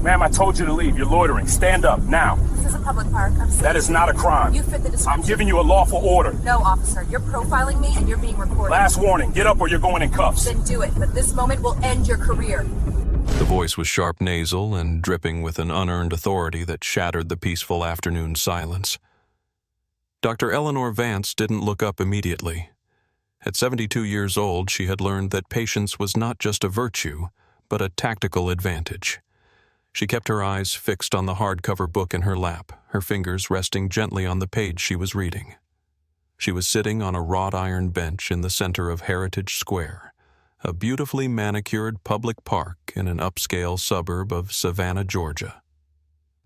Ma'am, I told you to leave. You're loitering. Stand up, now. This is a public park. I'm safe. That is not a crime. You fit the description. I'm giving you a lawful order. No, officer. You're profiling me and you're being recorded. Last warning. Get up or you're going in cuffs. Then do it, but this moment will end your career. The voice was sharp nasal and dripping with an unearned authority that shattered the peaceful afternoon silence. Dr. Eleanor Vance didn't look up immediately. At 72 years old, she had learned that patience was not just a virtue, but a tactical advantage. She kept her eyes fixed on the hardcover book in her lap, her fingers resting gently on the page she was reading. She was sitting on a wrought iron bench in the center of Heritage Square, a beautifully manicured public park in an upscale suburb of Savannah, Georgia.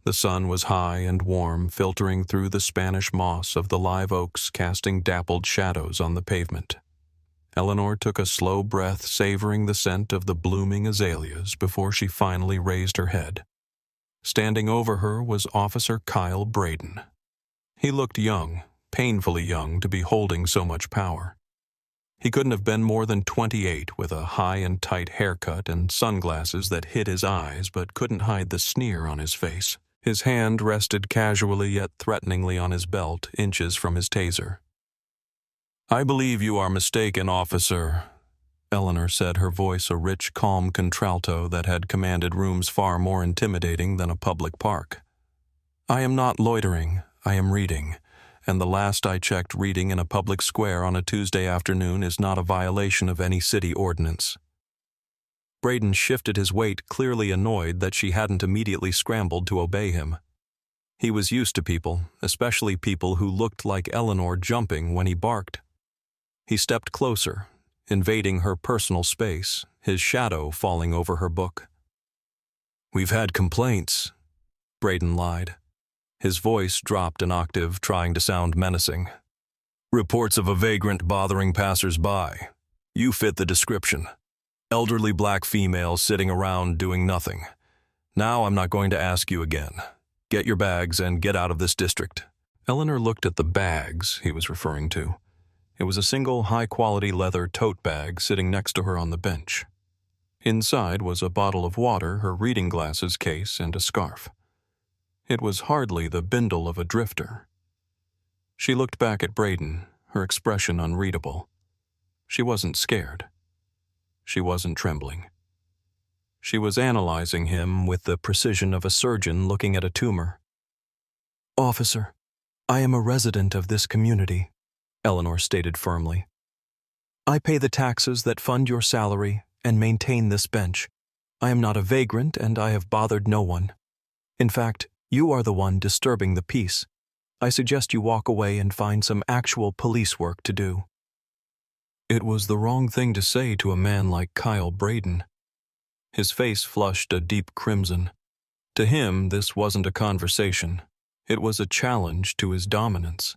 The sun was high and warm, filtering through the Spanish moss of the live oaks, casting dappled shadows on the pavement. Eleanor took a slow breath, savoring the scent of the blooming azaleas before she finally raised her head. Standing over her was Officer Kyle Braden. He looked young, painfully young to be holding so much power. He couldn't have been more than 28, with a high and tight haircut and sunglasses that hid his eyes but couldn't hide the sneer on his face. His hand rested casually yet threateningly on his belt, inches from his taser. "I believe you are mistaken, officer," Eleanor said, her voice a rich, calm contralto that had commanded rooms far more intimidating than a public park. "I am not loitering, I am reading, and the last I checked, reading in a public square on a Tuesday afternoon is not a violation of any city ordinance." Braden shifted his weight, clearly annoyed that she hadn't immediately scrambled to obey him. He was used to people, especially people who looked like Eleanor, jumping when he barked. He stepped closer, invading her personal space, his shadow falling over her book. "We've had complaints," Braden lied. His voice dropped an octave, trying to sound menacing. "Reports of a vagrant bothering passers-by. You fit the description. Elderly black female sitting around doing nothing. Now I'm not going to ask you again. Get your bags and get out of this district." Eleanor looked at the bags he was referring to. It was a single high-quality leather tote bag sitting next to her on the bench. Inside was a bottle of water, her reading glasses case, and a scarf. It was hardly the bindle of a drifter. She looked back at Braden, her expression unreadable. She wasn't scared. She wasn't trembling. She was analyzing him with the precision of a surgeon looking at a tumor. "Officer, I am a resident of this community," Eleanor stated firmly. "I pay the taxes that fund your salary and maintain this bench. I am not a vagrant and I have bothered no one. In fact, you are the one disturbing the peace. I suggest you walk away and find some actual police work to do." It was the wrong thing to say to a man like Kyle Braden. His face flushed a deep crimson. To him, this wasn't a conversation. It was a challenge to his dominance.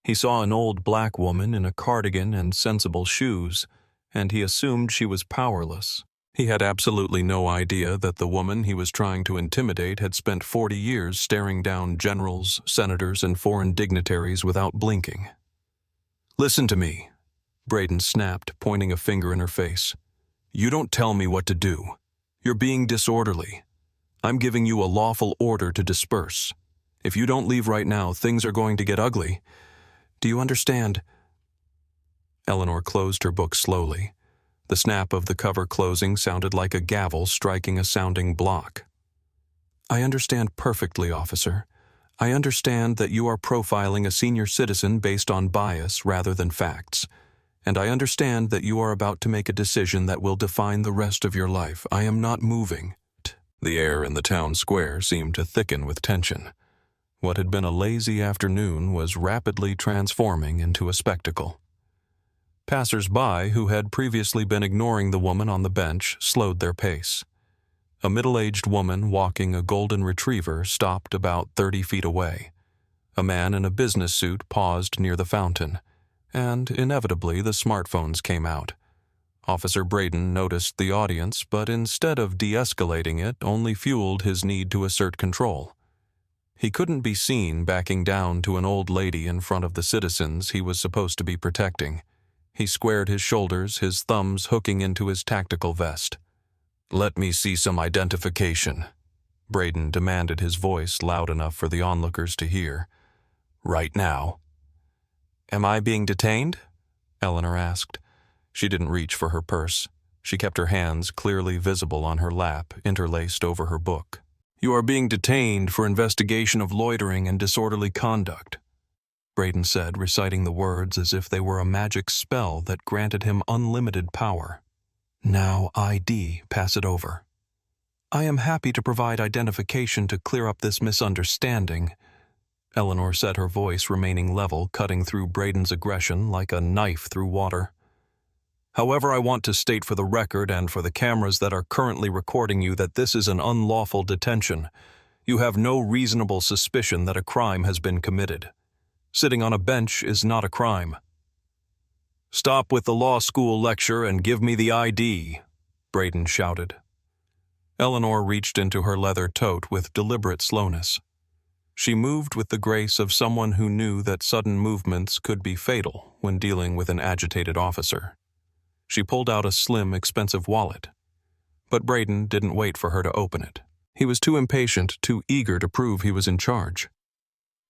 He saw an old black woman in a cardigan and sensible shoes, and he assumed she was powerless. He had absolutely no idea that the woman he was trying to intimidate had spent 40 years staring down generals, senators, and foreign dignitaries without blinking. "Listen to me," Braden snapped, pointing a finger in her face. "You don't tell me what to do. You're being disorderly. I'm giving you a lawful order to disperse. If you don't leave right now, things are going to get ugly. Do you understand?" Eleanor closed her book slowly. The snap of the cover closing sounded like a gavel striking a sounding block. "I understand perfectly, officer. I understand that you are profiling a senior citizen based on bias rather than facts. And I understand that you are about to make a decision that will define the rest of your life. I am not moving." The air in the town square seemed to thicken with tension. What had been a lazy afternoon was rapidly transforming into a spectacle. Passers-by who had previously been ignoring the woman on the bench slowed their pace. A middle-aged woman walking a golden retriever stopped about 30 feet away. A man in a business suit paused near the fountain, and inevitably the smartphones came out. Officer Braden noticed the audience, but instead of de-escalating it, only fueled his need to assert control. He couldn't be seen backing down to an old lady in front of the citizens he was supposed to be protecting. He squared his shoulders, his thumbs hooking into his tactical vest. "Let me see some identification." Braden demanded, his voice loud enough for the onlookers to hear. "Right now." "Am I being detained?" Eleanor asked. She didn't reach for her purse. She kept her hands clearly visible on her lap, interlaced over her book. "You are being detained for investigation of loitering and disorderly conduct," Braden said, reciting the words as if they were a magic spell that granted him unlimited power. "Now, ID, pass it over." "I am happy to provide identification to clear up this misunderstanding," Eleanor said, her voice remaining level, cutting through Braden's aggression like a knife through water. "However, I want to state for the record and for the cameras that are currently recording you that this is an unlawful detention. You have no reasonable suspicion that a crime has been committed. Sitting on a bench is not a crime." "Stop with the law school lecture and give me the ID," Braden shouted. Eleanor reached into her leather tote with deliberate slowness. She moved with the grace of someone who knew that sudden movements could be fatal when dealing with an agitated officer. She pulled out a slim, expensive wallet. But Braden didn't wait for her to open it. He was too impatient, too eager to prove he was in charge.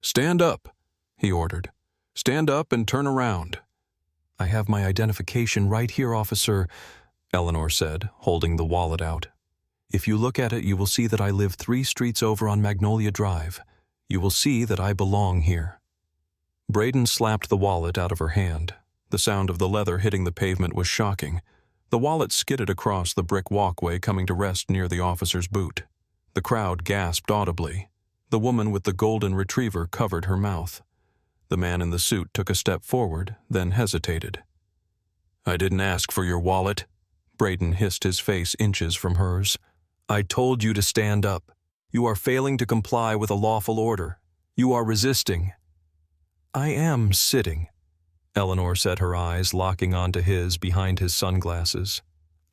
"Stand up," he ordered. "Stand up and turn around." "I have my identification right here, officer," Eleanor said, holding the wallet out. "If you look at it, you will see that I live 3 streets over on Magnolia Drive. You will see that I belong here." Braden slapped the wallet out of her hand. The sound of the leather hitting the pavement was shocking. The wallet skidded across the brick walkway, coming to rest near the officer's boot. The crowd gasped audibly. The woman with the golden retriever covered her mouth. The man in the suit took a step forward, then hesitated. "I didn't ask for your wallet." Braden hissed, his face inches from hers. "I told you to stand up. You are failing to comply with a lawful order. You are resisting." "I am sitting," Eleanor said, her eyes locking onto his behind his sunglasses.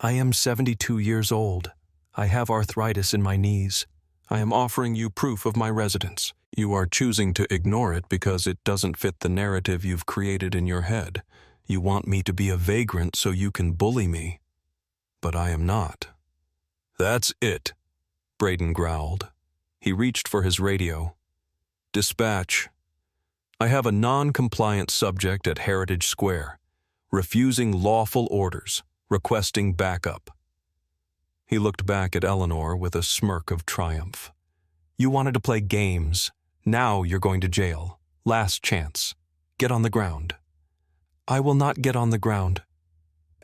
"I am 72 years old. I have arthritis in my knees. I am offering you proof of my residence. You are choosing to ignore it because it doesn't fit the narrative you've created in your head. You want me to be a vagrant so you can bully me. But I am not." "That's it," Braden growled. He reached for his radio. "Dispatch. I have a non-compliant subject at Heritage Square, refusing lawful orders, requesting backup." He looked back at Eleanor with a smirk of triumph. "You wanted to play games. Now you're going to jail. Last chance. Get on the ground." "I will not get on the ground,"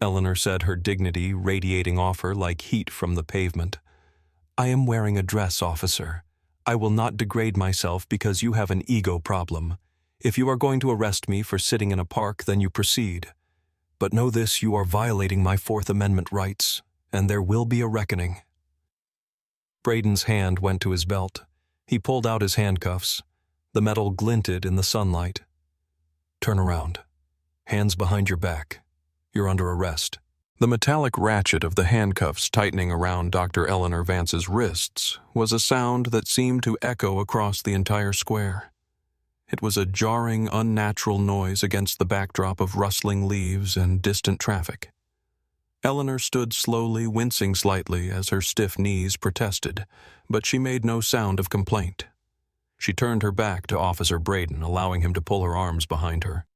Eleanor said, her dignity radiating off her like heat from the pavement. "I am wearing a dress, officer. I will not degrade myself because you have an ego problem. If you are going to arrest me for sitting in a park, then you proceed. But know this, you are violating my Fourth Amendment rights, and there will be a reckoning." Braden's hand went to his belt. He pulled out his handcuffs. The metal glinted in the sunlight. "Turn around. Hands behind your back. You're under arrest." The metallic ratchet of the handcuffs tightening around Dr. Eleanor Vance's wrists was a sound that seemed to echo across the entire square. It was a jarring, unnatural noise against the backdrop of rustling leaves and distant traffic. Eleanor stood slowly, wincing slightly as her stiff knees protested, but she made no sound of complaint. She turned her back to Officer Braden, allowing him to pull her arms behind her.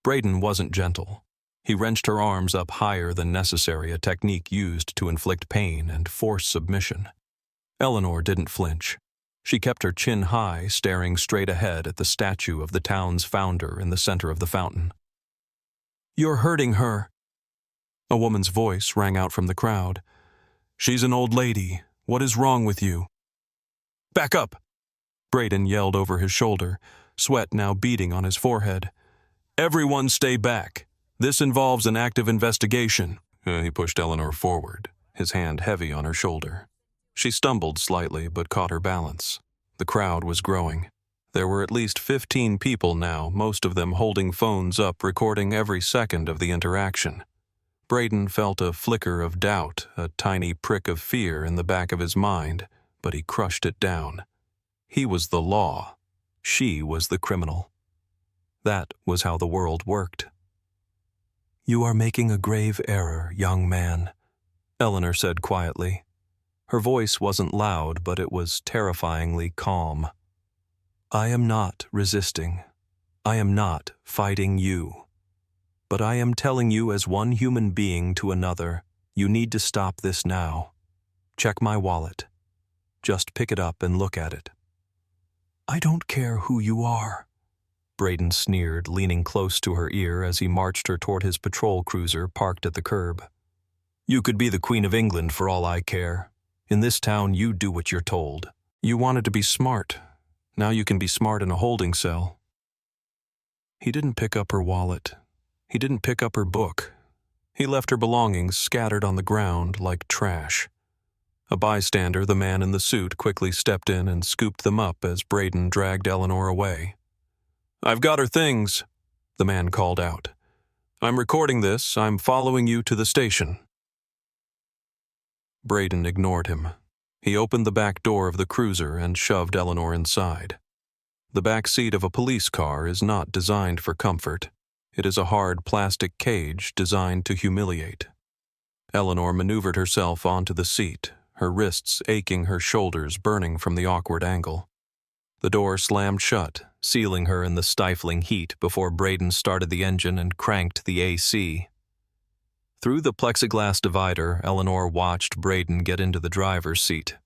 Braden wasn't gentle. He wrenched her arms up higher than necessary, a technique used to inflict pain and force submission. Eleanor didn't flinch. She kept her chin high, staring straight ahead at the statue of the town's founder in the center of the fountain. "You're hurting her." A woman's voice rang out from the crowd. "She's an old lady. What is wrong with you?" "Back up!" Braden yelled over his shoulder, sweat now beading on his forehead. "Everyone stay back. This involves an active investigation." He pushed Eleanor forward, his hand heavy on her shoulder. She stumbled slightly but caught her balance. The crowd was growing. There were at least 15 people now, most of them holding phones up, recording every second of the interaction. Braden felt a flicker of doubt, a tiny prick of fear in the back of his mind, but he crushed it down. He was the law. She was the criminal. That was how the world worked. "You are making a grave error, young man," Eleanor said quietly. Her voice wasn't loud, but it was terrifyingly calm. I am not resisting. I am not fighting you. But I am telling you as one human being to another, you need to stop this now. Check my wallet. Just pick it up and look at it. I don't care who you are, Braden sneered, leaning close to her ear as he marched her toward his patrol cruiser parked at the curb. You could be the Queen of England for all I care. In this town, you do what you're told. You wanted to be smart. Now you can be smart in a holding cell. He didn't pick up her wallet. He didn't pick up her book. He left her belongings scattered on the ground like trash. A bystander, the man in the suit, quickly stepped in and scooped them up as Braden dragged Eleanor away. I've got her things, the man called out. I'm recording this. I'm following you to the station. Braden ignored him. He opened the back door of the cruiser and shoved Eleanor inside. The back seat of a police car is not designed for comfort. It is a hard plastic cage designed to humiliate. Eleanor maneuvered herself onto the seat, her wrists aching, her shoulders burning from the awkward angle. The door slammed shut, sealing her in the stifling heat before Braden started the engine and cranked the AC. Through the plexiglass divider, Eleanor watched Braden get into the driver's seat.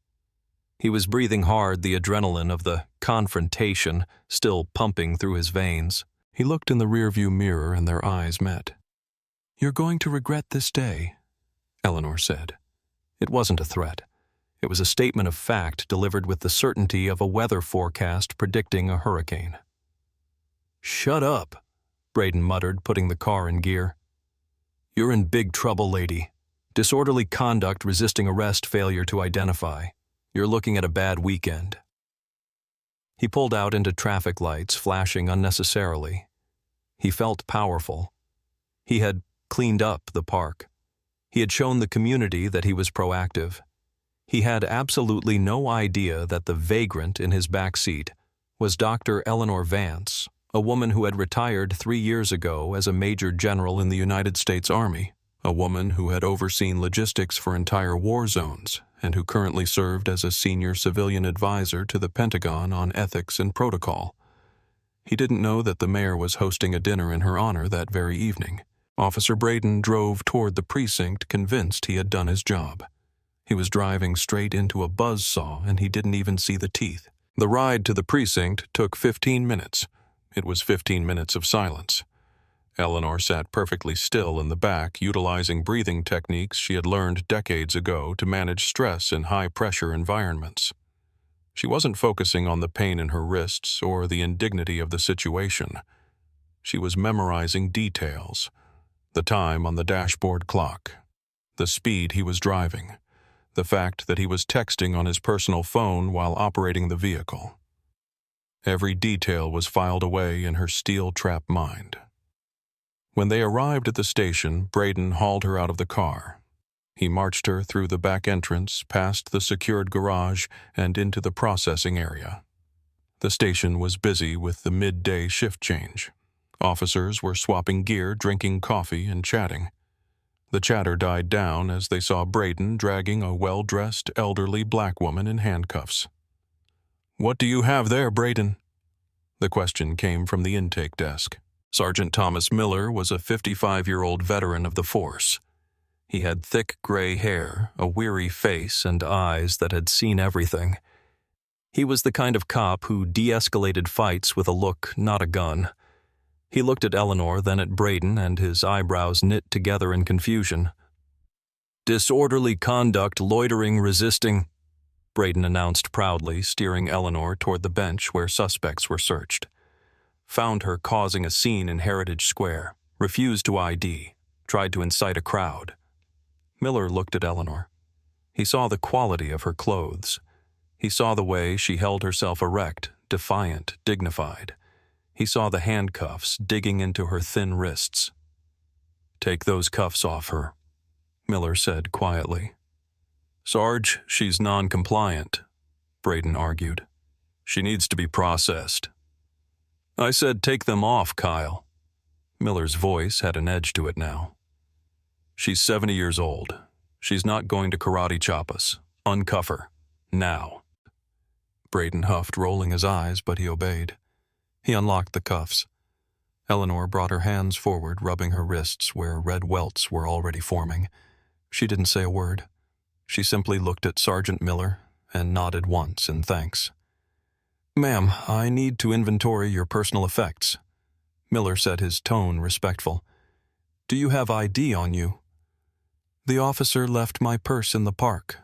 He was breathing hard, the adrenaline of the confrontation still pumping through his veins. He looked in the rearview mirror and their eyes met. You're going to regret this day, Eleanor said. It wasn't a threat. It was a statement of fact delivered with the certainty of a weather forecast predicting a hurricane. Shut up, Braden muttered, putting the car in gear. You're in big trouble, lady. Disorderly conduct, resisting arrest, failure to identify. You're looking at a bad weekend. He pulled out into traffic lights, flashing unnecessarily. He felt powerful. He had cleaned up the park. He had shown the community that he was proactive. He had absolutely no idea that the vagrant in his back seat was Dr. Eleanor Vance, a woman who had retired 3 years ago as a major general in the United States Army, a woman who had overseen logistics for entire war zones and who currently served as a senior civilian advisor to the Pentagon on ethics and protocol. He didn't know that the mayor was hosting a dinner in her honor that very evening. Officer Braden drove toward the precinct, convinced he had done his job. He was driving straight into a buzzsaw, and he didn't even see the teeth. The ride to the precinct took 15 minutes. It was 15 minutes of silence. Eleanor sat perfectly still in the back, utilizing breathing techniques she had learned decades ago to manage stress in high-pressure environments. She wasn't focusing on the pain in her wrists or the indignity of the situation. She was memorizing details: the time on the dashboard clock, the speed he was driving, the fact that he was texting on his personal phone while operating the vehicle. Every detail was filed away in her steel-trap mind. When they arrived at the station, Braden hauled her out of the car. He marched her through the back entrance, past the secured garage, and into the processing area. The station was busy with the midday shift change. Officers were swapping gear, drinking coffee, and chatting. The chatter died down as they saw Braden dragging a well-dressed, elderly black woman in handcuffs. "What do you have there, Braden?" The question came from the intake desk. Sergeant Thomas Miller was a 55-year-old veteran of the force. He had thick gray hair, a weary face, and eyes that had seen everything. He was the kind of cop who de-escalated fights with a look, not a gun. He looked at Eleanor, then at Braden, and his eyebrows knit together in confusion. "Disorderly conduct, loitering, resisting," Braden announced proudly, steering Eleanor toward the bench where suspects were searched. Found her causing a scene in Heritage Square, refused to ID, tried to incite a crowd. Miller looked at Eleanor. He saw the quality of her clothes. He saw the way she held herself erect, defiant, dignified. He saw the handcuffs digging into her thin wrists. "Take those cuffs off her," Miller said quietly. "Sarge, she's non-compliant," Braden argued. "She needs to be processed." "I said take them off, Kyle." Miller's voice had an edge to it now. "She's 70 years old. She's not going to karate chop us. Uncuff her. Now. Braden huffed, rolling his eyes, but he obeyed. He unlocked the cuffs. Eleanor brought her hands forward, rubbing her wrists where red welts were already forming. She didn't say a word. She simply looked at Sergeant Miller and nodded once in thanks. "Ma'am, I need to inventory your personal effects." Miller said, his tone respectful. "Do you have ID on you?" "The officer left my purse in the park,"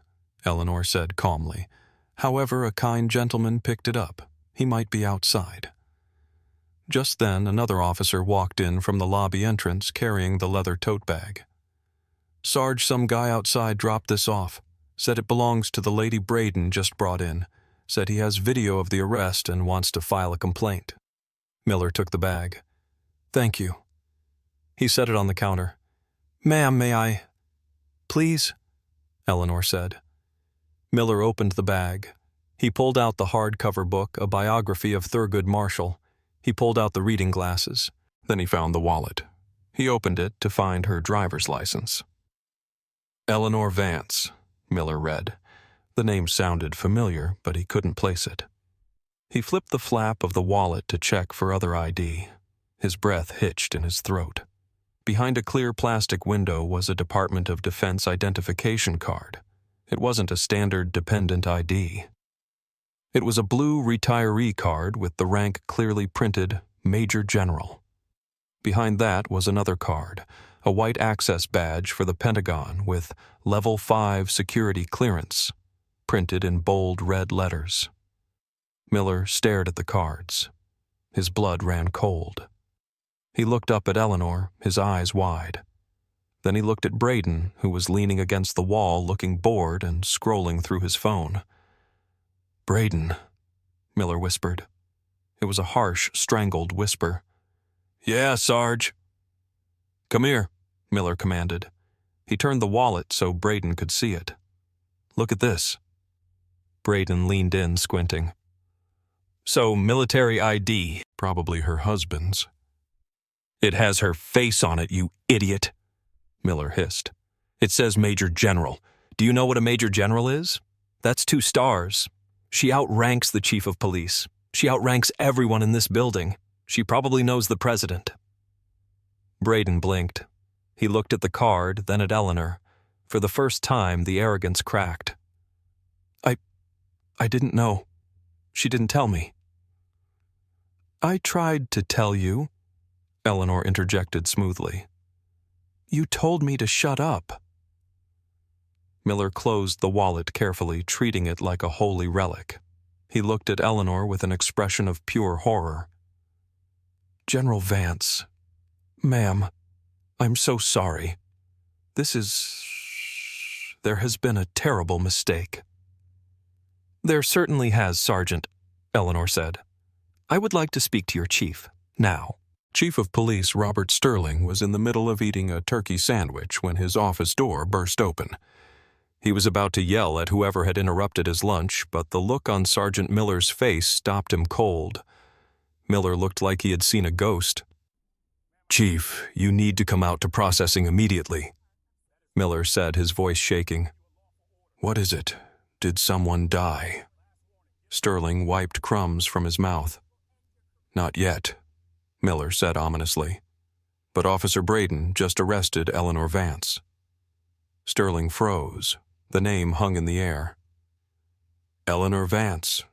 Eleanor said calmly. "However, a kind gentleman picked it up. He might be outside." Just then, another officer walked in from the lobby entrance carrying the leather tote bag. "Sarge, some guy outside dropped this off. Said it belongs to the lady Braden just brought in. Said he has video of the arrest and wants to file a complaint." Miller took the bag. "Thank you." He set it on the counter. "Ma'am, may I?" "Please," Eleanor said. Miller opened the bag. He pulled out the hardcover book, a biography of Thurgood Marshall. He pulled out the reading glasses. Then he found the wallet. He opened it to find her driver's license. Eleanor Vance, Miller read. The name sounded familiar, but he couldn't place it. He flipped the flap of the wallet to check for other ID. His breath hitched in his throat. Behind a clear plastic window was a Department of Defense identification card. It wasn't a standard dependent ID. It was a blue retiree card with the rank clearly printed Major General. Behind that was another card, a white access badge for the Pentagon with Level 5 security clearance, printed in bold red letters. Miller stared at the cards. His blood ran cold. He looked up at Eleanor, his eyes wide. Then he looked at Braden, who was leaning against the wall looking bored and scrolling through his phone. "Braden," Miller whispered. It was a harsh, strangled whisper. "Yeah, Sarge." "Come here," Miller commanded. He turned the wallet so Braden could see it. "Look at this." Braden leaned in, squinting. "So, military ID, probably her husband's." "It has her face on it, you idiot," Miller hissed. "It says Major General. Do you know what a Major General is? That's 2 stars. She outranks the Chief of Police. She outranks everyone in this building. She probably knows the President." Braden blinked. He looked at the card, then at Eleanor. For the first time, the arrogance cracked. I didn't know. She didn't tell me." "I tried to tell you," Eleanor interjected smoothly. "You told me to shut up." Miller closed the wallet carefully, treating it like a holy relic. He looked at Eleanor with an expression of pure horror. "General Vance, ma'am, I'm so sorry. There has been a terrible mistake." "There certainly has, Sergeant," Eleanor said. "I would like to speak to your chief, now." Chief of Police Robert Sterling was in the middle of eating a turkey sandwich when his office door burst open. He was about to yell at whoever had interrupted his lunch, but the look on Sergeant Miller's face stopped him cold. Miller looked like he had seen a ghost. "Chief, you need to come out to processing immediately," Miller said, his voice shaking. "What is it? Did someone die?" Sterling wiped crumbs from his mouth. "Not yet," Miller said ominously. "But Officer Braden just arrested Eleanor Vance." Sterling froze. The name hung in the air. "Eleanor Vance,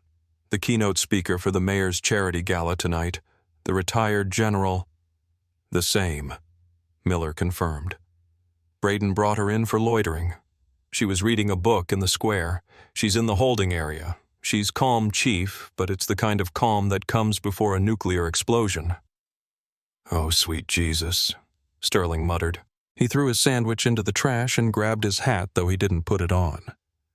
the keynote speaker for the mayor's charity gala tonight, the retired general." "The same," Miller confirmed. "Braden brought her in for loitering. She was reading a book in the square. She's in the holding area. She's calm, Chief, but it's the kind of calm that comes before a nuclear explosion." "Oh, sweet Jesus," Sterling muttered. He threw his sandwich into the trash and grabbed his hat, though he didn't put it on.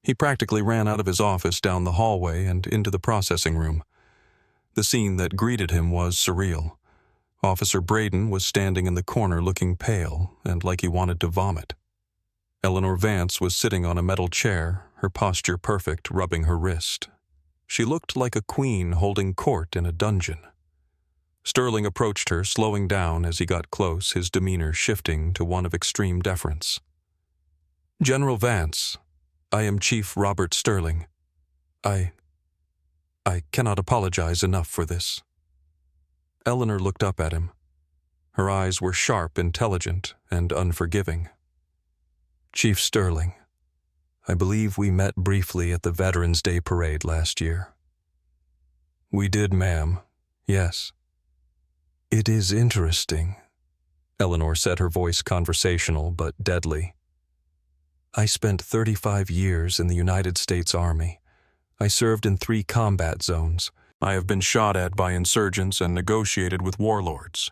He practically ran out of his office down the hallway and into the processing room. The scene that greeted him was surreal. Officer Braden was standing in the corner looking pale and like he wanted to vomit. Eleanor Vance was sitting on a metal chair, her posture perfect, rubbing her wrist. She looked like a queen holding court in a dungeon. Sterling approached her, slowing down as he got close, his demeanor shifting to one of extreme deference. "General Vance, I am Chief Robert Sterling. I cannot apologize enough for this." Eleanor looked up at him. Her eyes were sharp, intelligent, and unforgiving. "Chief Sterling, I believe we met briefly at the Veterans Day Parade last year." "We did, ma'am. Yes." "It is interesting," Eleanor said, her voice conversational but deadly. "I spent 35 years in the United States Army. I served in 3 combat zones. I have been shot at by insurgents and negotiated with warlords.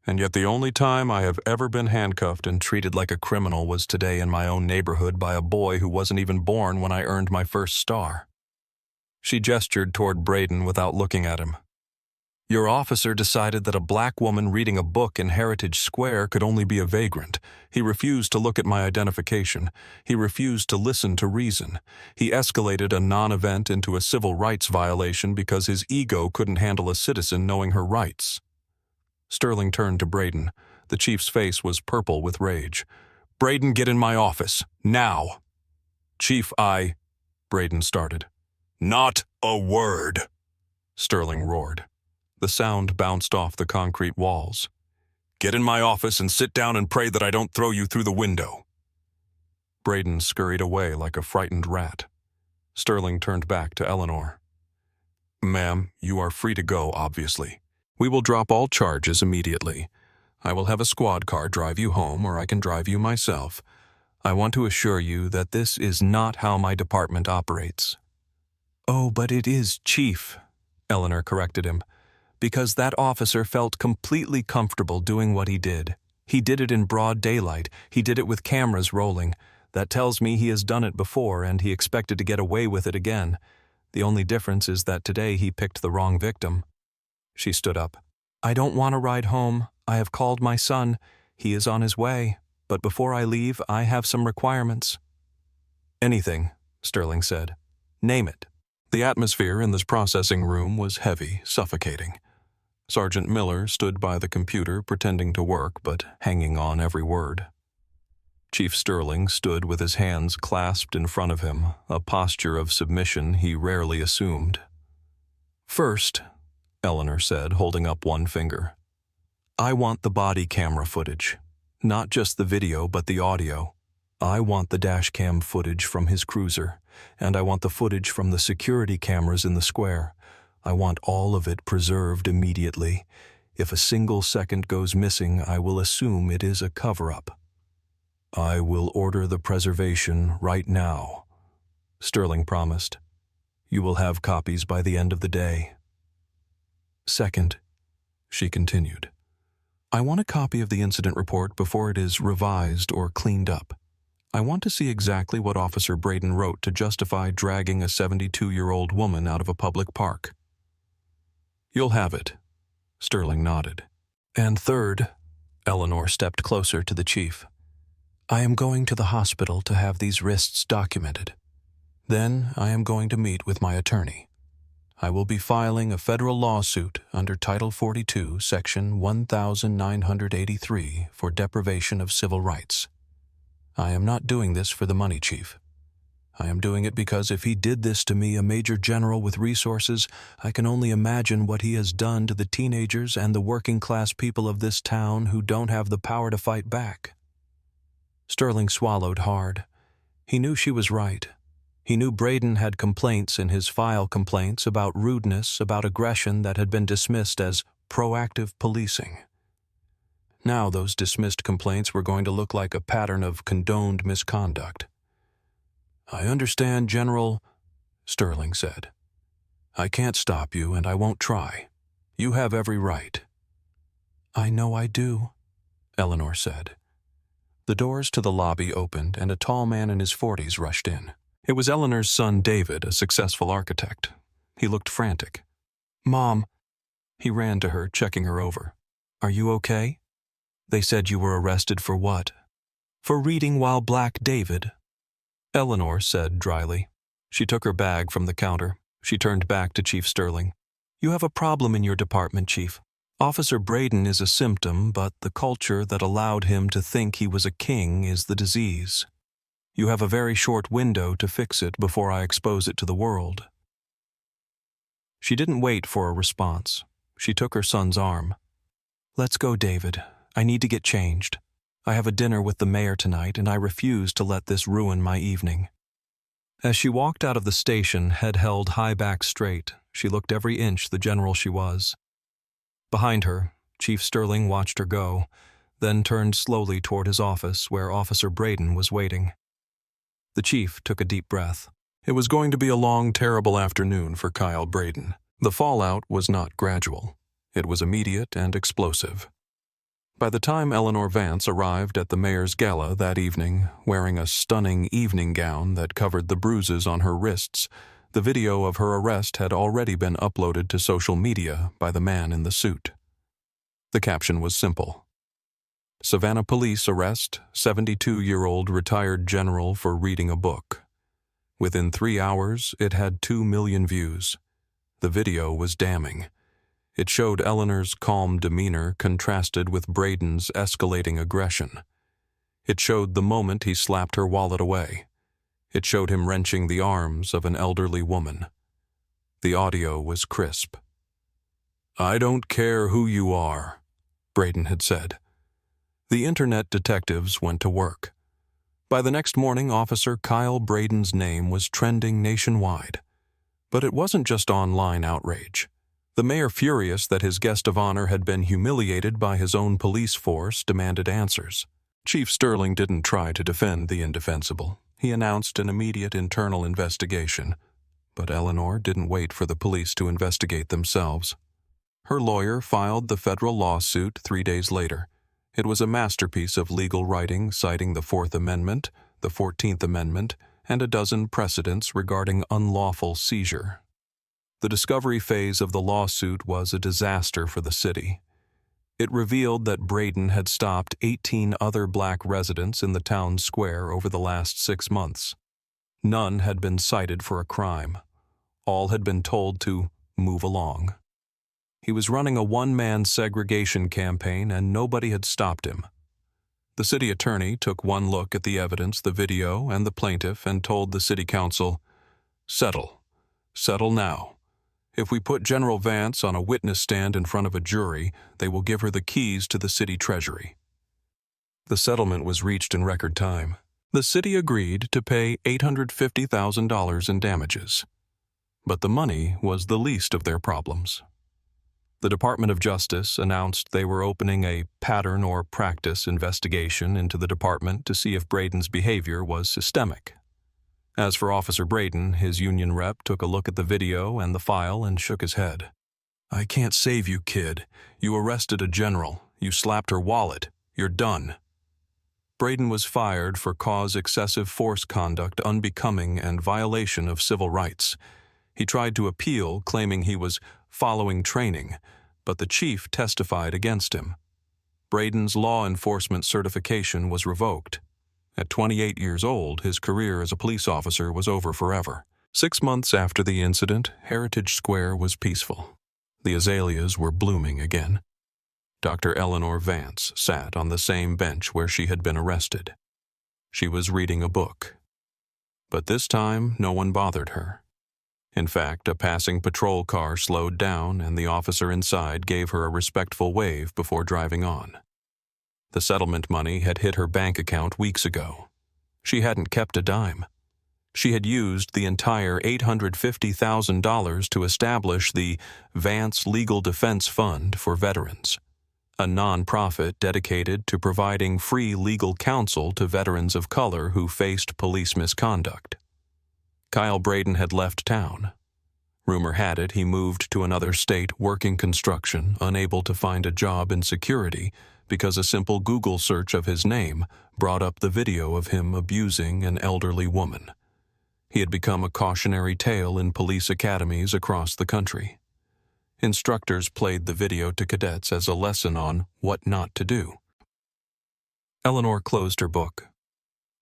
And yet the only time I have ever been handcuffed and treated like a criminal was today in my own neighborhood by a boy who wasn't even born when I earned my first star." She gestured toward Braden without looking at him. "Your officer decided that a black woman reading a book in Heritage Square could only be a vagrant. He refused to look at my identification. He refused to listen to reason. He escalated a non-event into a civil rights violation because his ego couldn't handle a citizen knowing her rights." Sterling turned to Braden. The chief's face was purple with rage. "Braden, get in my office. Now." "Chief, Braden started. "Not a word," Sterling roared. The sound bounced off the concrete walls. "Get in my office and sit down and pray that I don't throw you through the window." Braden scurried away like a frightened rat. Sterling turned back to Eleanor. "Ma'am, you are free to go, obviously. We will drop all charges immediately. I will have a squad car drive you home, or I can drive you myself. I want to assure you that this is not how my department operates." "Oh, but it is, Chief," Eleanor corrected him, "because that officer felt completely comfortable doing what he did. He did it in broad daylight. He did it with cameras rolling. That tells me he has done it before, and he expected to get away with it again. The only difference is that today he picked the wrong victim." She stood up. "I don't want to ride home. I have called my son. He is on his way. But before I leave, I have some requirements." "Anything," Sterling said. "Name it." The atmosphere in this processing room was heavy, suffocating. Sergeant Miller stood by the computer pretending to work, but hanging on every word. Chief Sterling stood with his hands clasped in front of him, a posture of submission he rarely assumed. "First," Eleanor said, holding up one finger, "I want the body camera footage. Not just the video, but the audio. I want the dash cam footage from his cruiser, and I want the footage from the security cameras in the square. I want all of it preserved immediately. If a single second goes missing, I will assume it is a cover-up." "I will order the preservation right now," Sterling promised. "You will have copies by the end of the day." "Second," she continued, "I want a copy of the incident report before it is revised or cleaned up. I want to see exactly what Officer Braden wrote to justify dragging a 72-year-old woman out of a public park." "You'll have it," Sterling nodded. "And third," Eleanor stepped closer to the chief, "I am going to the hospital to have these wrists documented. Then I am going to meet with my attorney. I will be filing a federal lawsuit under Title 42, Section 1983 for deprivation of civil rights. I am not doing this for the money, Chief. I am doing it because if he did this to me, a major general with resources, I can only imagine what he has done to the teenagers and the working-class people of this town who don't have the power to fight back." Sterling swallowed hard. He knew she was right. He knew Braden had complaints in his file, complaints about rudeness, about aggression that had been dismissed as proactive policing. Now those dismissed complaints were going to look like a pattern of condoned misconduct. "I understand, General," Sterling said. "I can't stop you, and I won't try. You have every right." "I know I do," Eleanor said. The doors to the lobby opened, and a tall man in his 40s rushed in. It was Eleanor's son David, a successful architect. He looked frantic. "Mom." He ran to her, checking her over. "Are you okay?" "They said you were arrested for what?" "For reading while Black David," Eleanor said dryly. She took her bag from the counter. She turned back to Chief Sterling. "You have a problem in your department, Chief. Officer Braden is a symptom, but the culture that allowed him to think he was a king is the disease." You have a very short window to fix it before I expose it to the world." She didn't wait for a response. She took her son's arm. "Let's go, David. I need to get changed. I have a dinner with the mayor tonight, and I refuse to let this ruin my evening." As she walked out of the station, head held high back straight, she looked every inch the general she was. Behind her, Chief Sterling watched her go, then turned slowly toward his office where Officer Braden was waiting. The chief took a deep breath. It was going to be a long, terrible afternoon for Kyle Braden. The fallout was not gradual. It was immediate and explosive. By the time Eleanor Vance arrived at the mayor's gala that evening, wearing a stunning evening gown that covered the bruises on her wrists, the video of her arrest had already been uploaded to social media by the man in the suit. The caption was simple: "Savannah police arrest 72-year-old retired general for reading a book." Within 3 hours, it had 2 million views. The video was damning. It showed Eleanor's calm demeanor contrasted with Braden's escalating aggression. It showed the moment he slapped her wallet away. It showed him wrenching the arms of an elderly woman. The audio was crisp. "I don't care who you are," Braden had said. The internet detectives went to work. By the next morning, Officer Kyle Braden's name was trending nationwide. But it wasn't just online outrage. The mayor, furious that his guest of honor had been humiliated by his own police force, demanded answers. Chief Sterling didn't try to defend the indefensible. He announced an immediate internal investigation. But Eleanor didn't wait for the police to investigate themselves. Her lawyer filed the federal lawsuit 3 days later. It was a masterpiece of legal writing citing the Fourth Amendment, the 14th Amendment, and a dozen precedents regarding unlawful seizure. The discovery phase of the lawsuit was a disaster for the city. It revealed that Braden had stopped 18 other black residents in the town square over the last 6 months. None had been cited for a crime. All had been told to move along. He was running a one-man segregation campaign, and nobody had stopped him. The city attorney took one look at the evidence, the video, and the plaintiff, and told the city council, "Settle. Settle now. If we put General Vance on a witness stand in front of a jury, they will give her the keys to the city treasury." The settlement was reached in record time. The city agreed to pay $850,000 in damages. But the money was the least of their problems. The Department of Justice announced they were opening a pattern or practice investigation into the department to see if Braden's behavior was systemic. As for Officer Braden, his union rep took a look at the video and the file and shook his head. "I can't save you, kid. You arrested a general. You slapped her wallet. You're done." Braden was fired for cause excessive force conduct unbecoming and violation of civil rights. He tried to appeal, claiming he was following training, but the chief testified against him. Braden's law enforcement certification was revoked. At 28 years old, his career as a police officer was over forever. 6 months after the incident, Heritage Square was peaceful. The azaleas were blooming again. Dr. Eleanor Vance sat on the same bench where she had been arrested. She was reading a book. But this time, no one bothered her. In fact, a passing patrol car slowed down, and the officer inside gave her a respectful wave before driving on. The settlement money had hit her bank account weeks ago. She hadn't kept a dime. She had used the entire $850,000 to establish the Vance Legal Defense Fund for Veterans, a nonprofit dedicated to providing free legal counsel to veterans of color who faced police misconduct. Kyle Braden had left town. Rumor had it he moved to another state working construction, unable to find a job in security because a simple Google search of his name brought up the video of him abusing an elderly woman. He had become a cautionary tale in police academies across the country. Instructors played the video to cadets as a lesson on what not to do. Eleanor closed her book.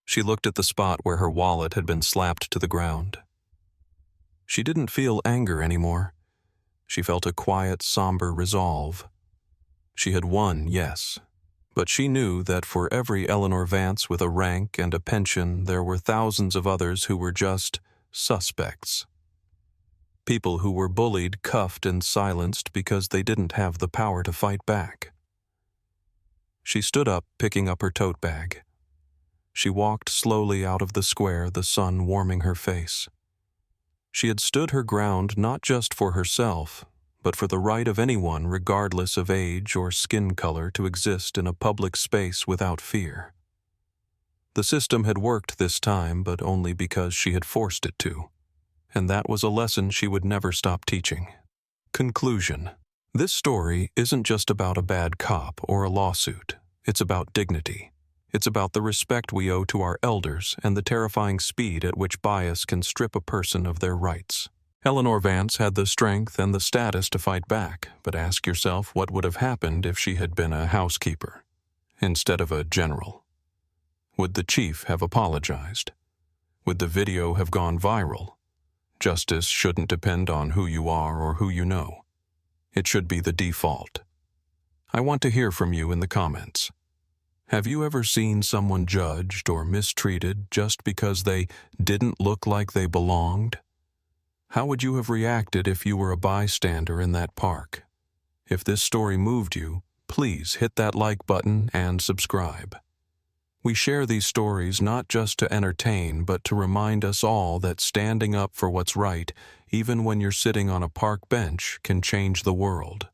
She looked at the spot where her wallet had been slapped to the ground. She didn't feel anger anymore. She felt a quiet, somber resolve. She had won, yes, But she knew that for every Eleanor Vance with a rank and a pension, there were thousands of others who were just suspects. People who were bullied, cuffed, and silenced because they didn't have the power to fight back. She stood up, picking up her tote bag. She walked slowly out of the square, the sun warming her face. She had stood her ground not just for herself, but for the right of anyone, regardless of age or skin color, to exist in a public space without fear. The system had worked this time, but only because she had forced it to. And that was a lesson she would never stop teaching. Conclusion. This story isn't just about a bad cop or a lawsuit. It's about dignity. It's about the respect we owe to our elders and the terrifying speed at which bias can strip a person of their rights. Eleanor Vance had the strength and the status to fight back, but ask yourself what would have happened if she had been a housekeeper instead of a general. Would the chief have apologized? Would the video have gone viral? Justice shouldn't depend on who you are or who you know. It should be the default. I want to hear from you in the comments. Have you ever seen someone judged or mistreated just because they didn't look like they belonged? How would you have reacted if you were a bystander in that park? If this story moved you, please hit that like button and subscribe. We share these stories not just to entertain, but to remind us all that standing up for what's right, even when you're sitting on a park bench, can change the world.